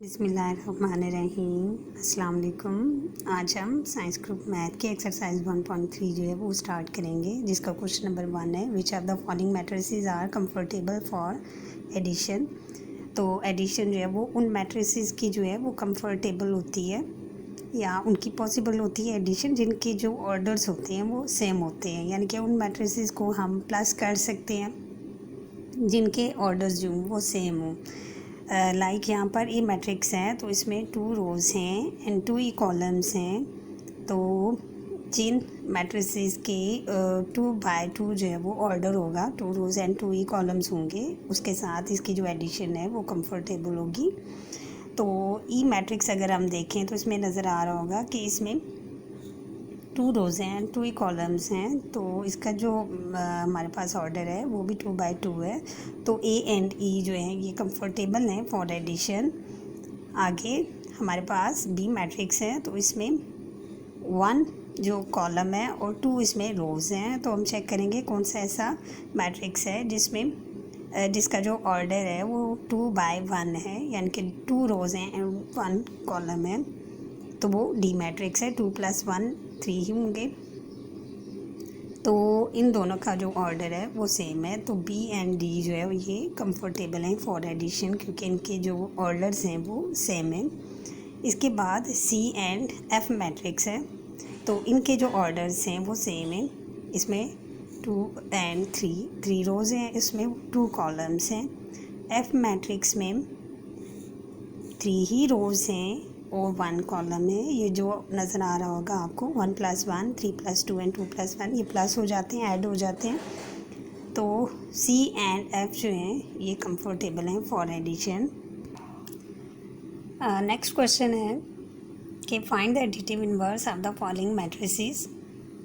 बिस्मिल्लाहिर्रहमानिर्रहीम। अस्सलाम वालेकुम। आज हम साइंस ग्रुप मैथ के एक्सरसाइज 1.3 जो है वो स्टार्ट करेंगे, जिसका क्वेश्चन नंबर 1 है, which of the following matrices are comfortable for addition. तो एडिशन जो है वो उन मैट्रिसेस की जो है वो कंफर्टेबल होती है या उनकी पॉसिबल होती है एडिशन जिनके जो ऑर्डर्स होते हैं वो सेम होते हैं, यानी कि उन मैट्रिसेस को हम प्लस कर सकते हैं जिनके ऑर्डर्स जो वो सेम हों। लाइक यहाँ पर ये मैट्रिक्स है तो इसमें 2 रोज़ हैं एंड 2 ही कॉलम्स हैं। तो जिन मैट्रिसेस के 2 by 2 जो है वो ऑर्डर होगा, 2 रोज़ एंड 2 ही कॉलम्स होंगे, उसके साथ इसकी जो एडिशन है वो कंफर्टेबल होगी। तो ई मैट्रिक्स अगर हम देखें तो इसमें नज़र आ रहा होगा कि इसमें 2 रोज़ हैं एंड 2 ही कॉलम्स हैं। तो इसका जो हमारे पास ऑर्डर है वो भी 2 by 2 है। तो ए एंड ई जो है ये कंफर्टेबल हैं फॉर एडिशन। आगे हमारे पास बी मैट्रिक्स है तो इसमें 1 जो कॉलम है और 2 इसमें रोज़ हैं। तो हम चेक करेंगे कौन सा ऐसा मैट्रिक्स है जिसका जो ऑर्डर है वो 2 by 1 है, यानी कि 2 रोज़ हैं एंड 1 कॉलम है। तो वो डी मैट्रिक्स है। 2 + 1 3 ही होंगे। तो इन दोनों का जो ऑर्डर है वो सेम है। तो बी एंड डी जो है ये कंफर्टेबल हैं फॉर एडिशन, क्योंकि इनके जो ऑर्डर्स हैं वो सेम हैं। इसके बाद सी एंड एफ मैट्रिक्स है तो इनके जो ऑर्डर्स हैं वो सेम हैं। इसमें 2 and 3 रोज़ हैं, इसमें 2 कॉलम्स हैं। एफ मैट्रिक्स में 3 ही रोज़ हैं और 1 कॉलम है। ये जो नज़र आ रहा होगा आपको 1 + 1 3 + 2 एंड 2 + 1 ये प्लस हो जाते हैं, ऐड हो जाते हैं। तो सी एंड एफ जो हैं ये कंफर्टेबल हैं फॉर एडिशन। नेक्स्ट क्वेश्चन है कि find the additive inverse of the following matrices.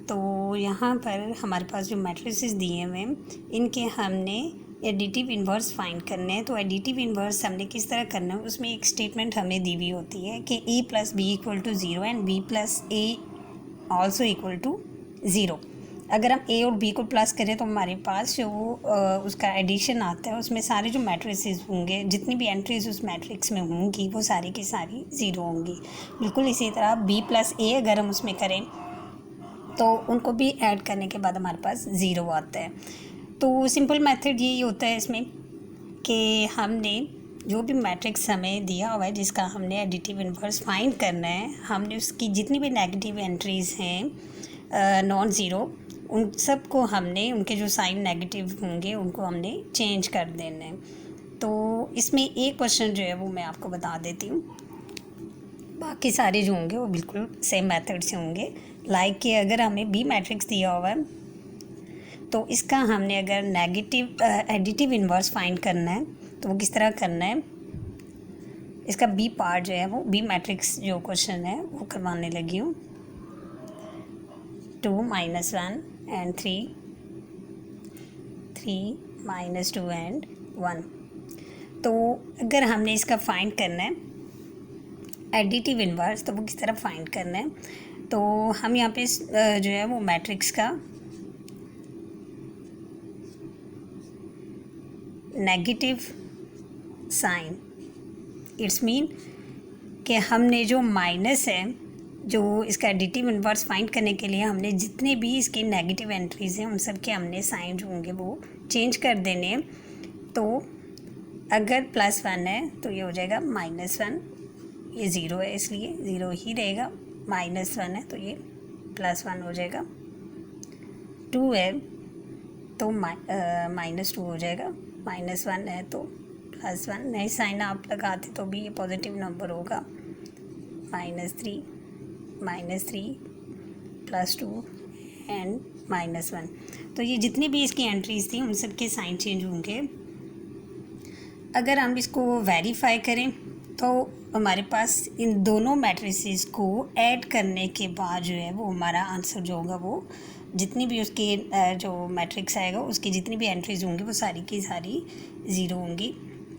तो यहाँ पर हमारे पास जो मैट्रिसेस दिए हुए हैं इनके हमने एडिटिव इन्वर्स फाइंड करने हैं। तो एडिटिव इन्वर्स हमने किस तरह करना है, उसमें एक स्टेटमेंट हमें दी हुई होती है कि a + b = 0 and b + a also = 0। अगर हम a और b को प्लस करें तो हमारे पास जो उसका एडिशन आता है उसमें सारे जो मैट्रिसेस होंगे, जितनी भी एंट्रीज उस मैट्रिक्स में होंगी वो सारी की सारी 0 होंगी। बिल्कुल इसी तरह b + a अगर हम उसमें करें तो उनको भी ऐड करने के बाद हमारे पास 0 आता है। तो सिंपल मेथड यही होता है इसमें कि हमने जो भी मैट्रिक्स हमें दिया हुआ है जिसका हमने एडिटिव इन्वर्स फाइंड करना है, हमने उसकी जितनी भी नेगेटिव एंट्रीज़ हैं नॉन ज़ीरो, उन सब को हमने उनके जो साइन नेगेटिव होंगे उनको हमने चेंज कर देना है। तो इसमें एक क्वेश्चन जो है वो मैं आपको बता देती हूँ, बाकी सारे जो होंगे वो बिल्कुल सेम मेथड से होंगे। लाइक कि अगर हमें बी मैट्रिक्स दिया हुआ है तो इसका हमने अगर नेगेटिव एडिटिव इन्वर्स फाइंड करना है तो वो किस तरह करना है, इसका बी पार्ट जो है वो बी मैट्रिक्स जो क्वेश्चन है वो करवाने लगी हूँ। 2 - 1 एंड 3 - 2 एंड 1। तो अगर हमने इसका फाइंड करना है एडिटिव इन्वर्स तो वो किस तरह फाइंड करना है, तो हम यहाँ पे जो है वो मैट्रिक्स का नेगेटिव साइन, इट्स मीन कि हमने जो माइनस है, जो इसका एडिटिव इन्वर्स फाइंड करने के लिए हमने जितने भी इसकी नेगेटिव एंट्रीज़ हैं उन सब के हमने साइन जो होंगे वो चेंज कर देने हैं। तो अगर +1 है तो ये हो जाएगा -1, ये 0 है इसलिए 0 ही रहेगा। -1 है तो ये +1 हो जाएगा। 2 है तो -2 हो जाएगा। -1 है तो +1, नए साइन आप लगाते तो भी ये पॉजिटिव नंबर होगा। -3 +2 एंड -1। तो ये जितनी भी इसकी एंट्रीज थी उन सब के साइन चेंज होंगे। अगर हम इसको वेरीफाई करें तो हमारे पास इन दोनों मैट्रिसेस को ऐड करने के बाद जो है वो हमारा आंसर जो होगा वो जितनी भी उसकी जो मैट्रिक्स आएगा उसकी जितनी भी एंट्रीज होंगी वो सारी की सारी 0 होंगी।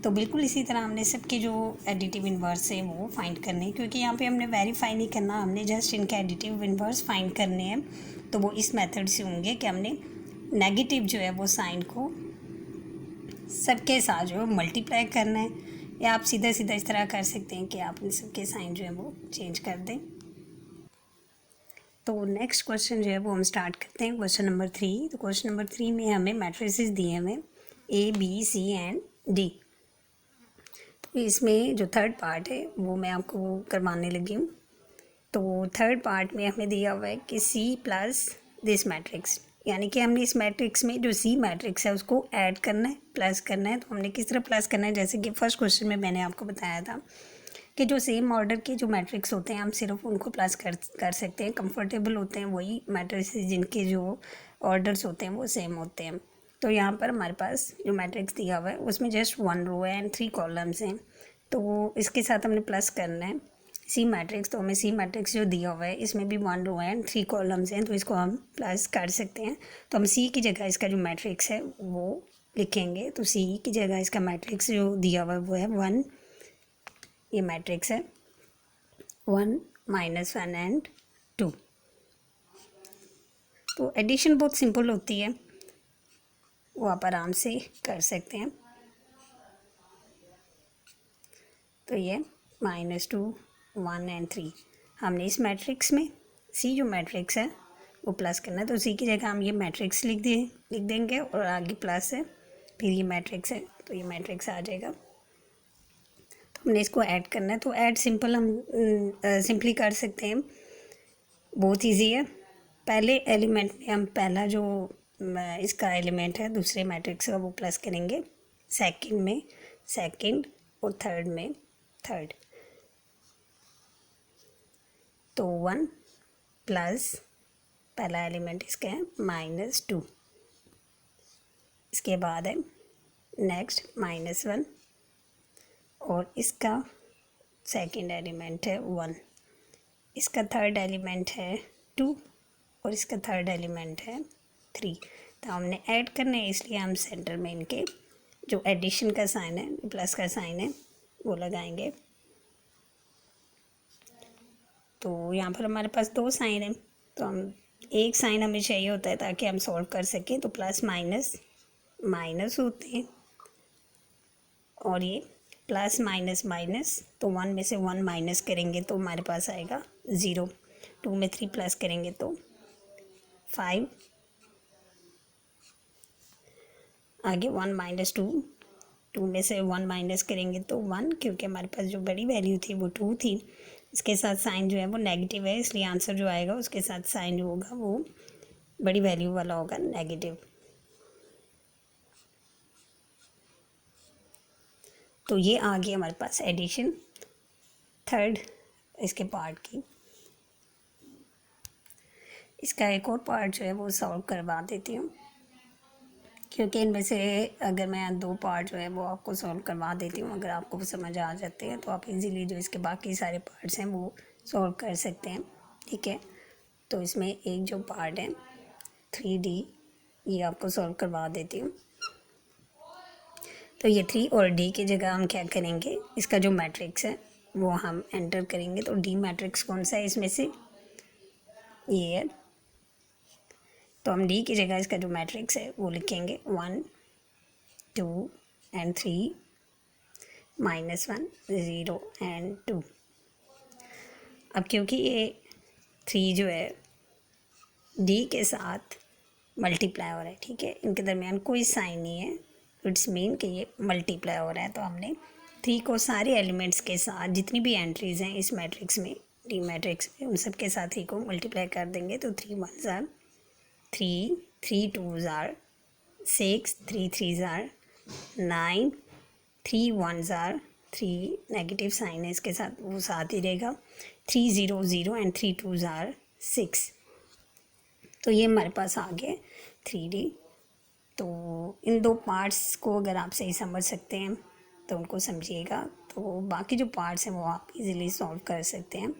तो बिल्कुल इसी तरह हमने सबके जो एडिटिव इन्वर्स है वो फाइंड करने हैं, क्योंकि यहाँ पे हमने वेरीफाई नहीं करना, हमने जस्ट इनके एडिटिव इन्वर्स फाइंड करने हैं। तो वो इस मेथड से होंगे कि हमने नेगेटिव जो है वो साइन को सबके साथ जो है मल्टीप्लाई करना है, या आप सीधा सीधा इस तरह कर सकते हैं कि आप इन सबके साइन जो है वो चेंज कर दें। तो नेक्स्ट क्वेश्चन जो है वो हम स्टार्ट करते हैं, क्वेश्चन नंबर 3। तो क्वेश्चन नंबर 3 में हमें मैट्रिसेस दिए हैं हमें A, B, C and D। तो इसमें जो थर्ड पार्ट है वो मैं आपको करवाने लगी हूँ। तो थर्ड पार्ट में हमें दिया हुआ है कि C प्लस दिस मैट्रिक्स, यानी कि हमने इस मैट्रिक्स में जो C मैट्रिक्स है उसको ऐड करना है, प्लस करना है। तो हमने किस तरह प्लस करना है, जैसे कि फर्स्ट क्वेश्चन में मैंने आपको बताया था कि जो सेम ऑर्डर के जो मैट्रिक्स होते हैं हम सिर्फ उनको प्लस कर सकते हैं। कंफर्टेबल होते हैं वही मैट्रिक्स जिनके जो ऑर्डर्स होते हैं वो सेम होते हैं। तो यहाँ पर हमारे पास जो मैट्रिक्स दिया हुआ है उसमें जस्ट 1 रो है एंड 3 कॉलम्स हैं। तो इसके साथ हमने प्लस करना है सी मैट्रिक्स। तो हमें सी मैट्रिक्स जो दिया हुआ है इसमें भी 1 रो है एंड 3 कॉलम्स हैं, तो इसको हम प्लस कर सकते हैं। तो हम सी की जगह इसका जो मैट्रिक्स है वो लिखेंगे। तो सी की जगह इसका मैट्रिक्स जो दिया हुआ है वो है 1, ये मैट्रिक्स है 1 -1 एंड 2। तो एडिशन बहुत सिंपल होती है, वो आप आराम से कर सकते हैं। तो ये -2 1 एंड 3 हमने इस मैट्रिक्स में सी जो मैट्रिक्स है वो प्लस करना है। तो सी की जगह हम ये मैट्रिक्स लिख देंगे और आगे प्लस है, फिर ये मैट्रिक्स है तो ये मैट्रिक्स आ जाएगा। तो हमने इसको ऐड करना है। तो ऐड सिंपल हम सिंपली कर सकते हैं, बहुत इजी है। पहले एलिमेंट में हम पहला जो इसका एलिमेंट है दूसरे मैट्रिक्स का वो प्लस करेंगे, सेकंड में सेकंड और थर्ड में थर्ड। तो 1 प्लस पहला एलिमेंट इसका है -2, इसके बाद है नेक्स्ट -1 और इसका सेकंड एलिमेंट है 1, इसका थर्ड एलिमेंट है 2 और इसका थर्ड एलिमेंट है 3। तो हमने ऐड करने हैं इसलिए हम सेंटर में इनके जो एडिशन का साइन है, प्लस का साइन है, वो लगाएंगे। तो यहाँ पर हमारे पास 2 साइन है, तो हम एक साइन हमें चाहिए होता है ताकि हम सॉल्व कर सकें। तो प्लस माइनस माइनस होते हैं और ये प्लस माइनस माइनस, तो 1 में से 1 माइनस करेंगे तो हमारे पास आएगा 0। 2 में 3 प्लस करेंगे तो 5, आगे 1 -2, 2 में से 1 माइनस करेंगे तो 1, क्योंकि हमारे पास जो बड़ी वैल्यू थी वो 2 थी। इसके साथ साइन जो है वो नेगेटिव है, इसलिए आंसर जो आएगा उसके साथ साइन जो होगा वो बड़ी वैल्यू वाला होगा, नेगेटिव। तो ये आ गई हमारे पास एडिशन थर्ड इसके पार्ट की। इसका एक और पार्ट जो है वो सॉल्व करवा देती हूँ, क्योंकि इनमें से अगर मैं 2 पार्ट जो है वो आपको सॉल्व करवा देती हूँ, अगर आपको वो समझ आ जाते हैं तो आप इजीली जो इसके बाकी सारे पार्ट्स हैं वो सॉल्व कर सकते हैं। ठीक है, तो इसमें एक जो पार्ट है 3D, ये आपको सॉल्व करवा देती हूँ। तो ये 3 और D की जगह हम क्या करेंगे, इसका जो मैट्रिक्स है वो हम एंटर करेंगे। तो D मैट्रिक्स कौन सा है इसमें से, ये है। तो हम D की जगह इसका जो मैट्रिक्स है वो लिखेंगे 1 2 एंड 3 -1 0 एंड 2। अब क्योंकि ये 3 जो है D के साथ मल्टीप्लाई हो रहा है, ठीक है, इनके दरमियान कोई साइन नहीं है, इट्स मीन कि ये मल्टीप्लाई हो रहा है। तो हमने 3 को सारे एलिमेंट्स के साथ जितनी भी एंट्रीज हैं इस मैट्रिक्स में, D मैट्रिक्स में, उन सब के साथ 3 को मल्टीप्लाई कर देंगे। तो 3 1s are 3, 3 2s are 6, 3 3s are 9, 3 1s are 3, negative sign है इसके साथ वो साथ ही रहेगा, 3 0 0 एंड 3 2s are 6। तो ये हमारे पास आ गया 3D। तो इन 2 पार्ट्स को अगर आप सही समझ सकते हैं तो उनको समझिएगा, तो बाकी जो पार्ट्स हैं वो आप इजीली सॉल्व कर सकते हैं।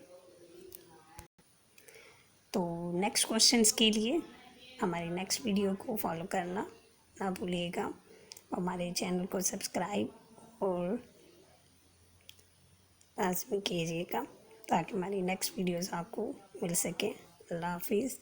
तो नेक्स्ट क्वेश्चंस के लिए हमारी नेक्स्ट वीडियो को फॉलो करना ना भूलिएगा, हमारे चैनल को सब्सक्राइब और लाजमी कीजिएगा ताकि हमारी नेक्स्ट वीडियोस आपको मिल सके। अल्लाह हाफिज़।